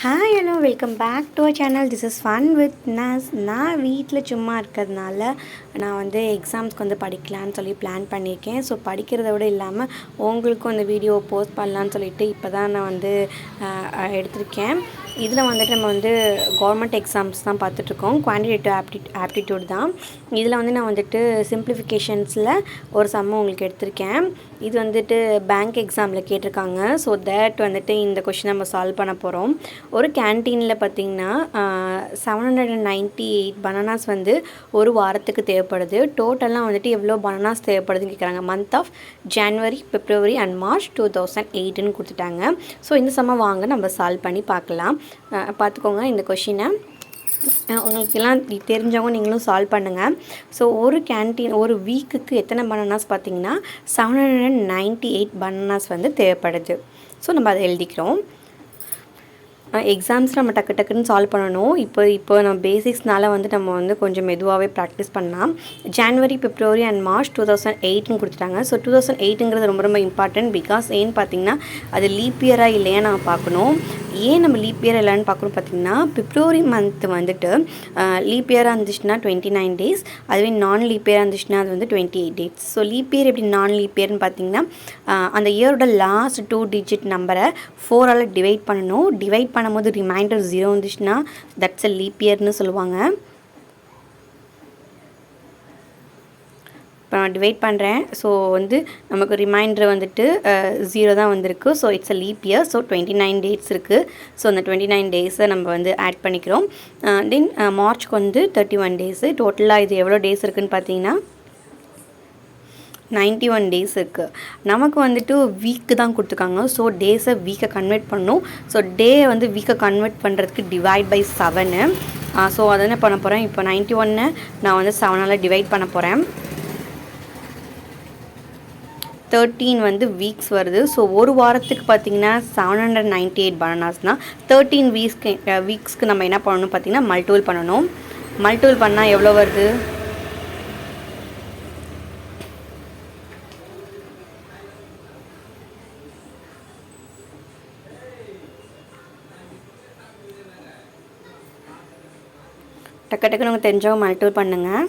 Hi hello welcome back to our channel. This is fun with நஸ். நான் வீட்டில் சும்மா இருக்கிறதுனால நான் வந்து எக்ஸாம்ஸ்க்கு வந்து படிக்கலான்னு சொல்லி பிளான் பண்ணியிருக்கேன். ஸோ படிக்கிறத விட இல்லாமல் உங்களுக்கும் அந்த வீடியோவை போஸ்ட் பண்ணலான்னு சொல்லிட்டு இப்போ தான் நான் வந்து எடுத்திருக்கேன். இதில் வந்துட்டு நம்ம வந்து கவர்மெண்ட் எக்ஸாம்ஸ் தான் பார்த்துட்ருக்கோம். குவான்டிடேட்டிவ் ஆப்டிடியூட் தான். இதில் வந்து நான் வந்துட்டு சிம்பிளிஃபிகேஷன்ஸில் ஒரு சம்மு உங்களுக்கு எடுத்திருக்கேன். இது வந்துட்டு பேங்க் எக்ஸாமில் கேட்டிருக்காங்க. ஸோ தேட் வந்துட்டு இந்த கொஷின் நம்ம சால்வ் பண்ண போகிறோம். ஒரு கேன்டீனில் பார்த்திங்கன்னா 798 பனானாஸ் வந்து ஒரு வாரத்துக்கு தேவைப்படுது. டோட்டலாக வந்துட்டு எவ்வளோ பனானாஸ் தேவைப்படுதுன்னு கேட்குறாங்க. Month of January, February and March 2008ன்னு கொடுத்துட்டாங்க. ஸோ இந்த சம்மை வாங்க நம்ம சால்வ் பண்ணி பார்க்கலாம். பார்த்துக்கோங்க இந்த கொஷினை. உங்களுக்கெல்லாம் தெரிஞ்சவங்க நீங்களும் சால்வ் பண்ணுங்கள். ஸோ ஒரு வீக்குக்கு எத்தனை பனானாஸ் பார்த்திங்கன்னா 798 பனானாஸ் வந்து தேவைப்படுது. ஸோ நம்ம அதை எழுதிக்கிறோம். எக்ஸாம்ஸ் நம்ம டக்குன்னு சால்வ் பண்ணணும். இப்போ நம்ம பேசிக்ஸ்னால வந்து நம்ம வந்து கொஞ்சம் மெதுவாகவே ப்ராக்டிஸ் பண்ணலாம். ஜனவரி, பிப்ரவரி அண்ட் மார்ச் 2008ன்னு கொடுத்துட்டாங்க. ஸோ 2008ங்கிறது ரொம்ப இம்பார்ட்டன்ட். பிகாஸ் ஏன்னு பார்த்தீங்கன்னா அது லீப் இயராக இல்லையா நம்ம பார்க்கணும். ஏன் நம்ம லீப் இயர் இல்லைன்னு பார்க்கணும் பார்த்தீங்கன்னா பிப்ரவரி மந்த் வந்துட்டு லீப் இயராக இருந்துச்சுன்னா 29 டேஸ், அதுவே நான் லீப் இயராக இருந்துச்சுன்னா அது வந்து 28 டேஸ். ஸோ லீப் இயர் எப்படி நான் லீப் இயர்னு பார்த்தீங்கன்னா அந்த இயரோட லாஸ்ட் 2 டிஜிட் நம்பரை 4ஆல் டிவைட் பண்ணணும். டிவைட் பண்ணும்போது ரிமைண்டர் 0 வந்துச்சுன்னா தட்ஸ் அ லீப் இயர்னு சொல்லுவாங்க. இப்போ நான் டிவைட் பண்ணுறேன். ஸோ வந்து நமக்கு ரிமைண்டர் வந்துட்டு 0 தான் வந்திருக்கு. So it's a leap year. So 29 days இருக்குது. ஸோ அந்த 29 டேஸை நம்ம வந்து ஆட் பண்ணிக்கிறோம். தென் மார்ச்க்கு வந்து 31 டேஸு. டோட்டலாக இது எவ்வளோ டேஸ் இருக்குதுன்னு பார்த்தீங்கன்னா 91 டேஸ் இருக்குது. நமக்கு வந்துட்டு வீக்கு தான் கொடுத்துருக்காங்க. ஸோ டேஸை வீக்கை கன்வெர்ட் பண்ணணும். ஸோ டே வந்து வீக்கை கன்வெர்ட் பண்ணுறதுக்கு டிவைட் பை 7. ஸோ அதை என்ன பண்ண போகிறேன், இப்போ 91 நான் வந்து 7ஆல் டிவைட் பண்ண போகிறேன். 13 வந்து வீக்ஸ் வருது. ஸோ ஒரு வாரத்துக்கு பார்த்திங்கன்னா 798 பனானாஸ்னால் 13 வீக்ஸ்க்கு நம்ம என்ன பண்ணணும் பார்த்திங்கன்னா மல்டிபிள் பண்ணணும். மல்டிபிள் பண்ணால் எவ்வளோ வருது, டக்குன்னு உங்களுக்கு தெரிஞ்சவங்க மல்டிபிள் பண்ணுங்கள்.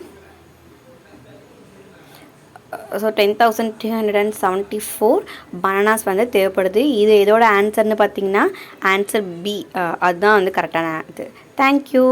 ஸோ 10,374 பனானாஸ் வந்து தேவைப்படுது. இது இதோட ஆன்சர்னு பார்த்தீங்கன்னா ஆன்சர் பி. அதுதான் வந்து கரெக்டான இது. தேங்க்யூ.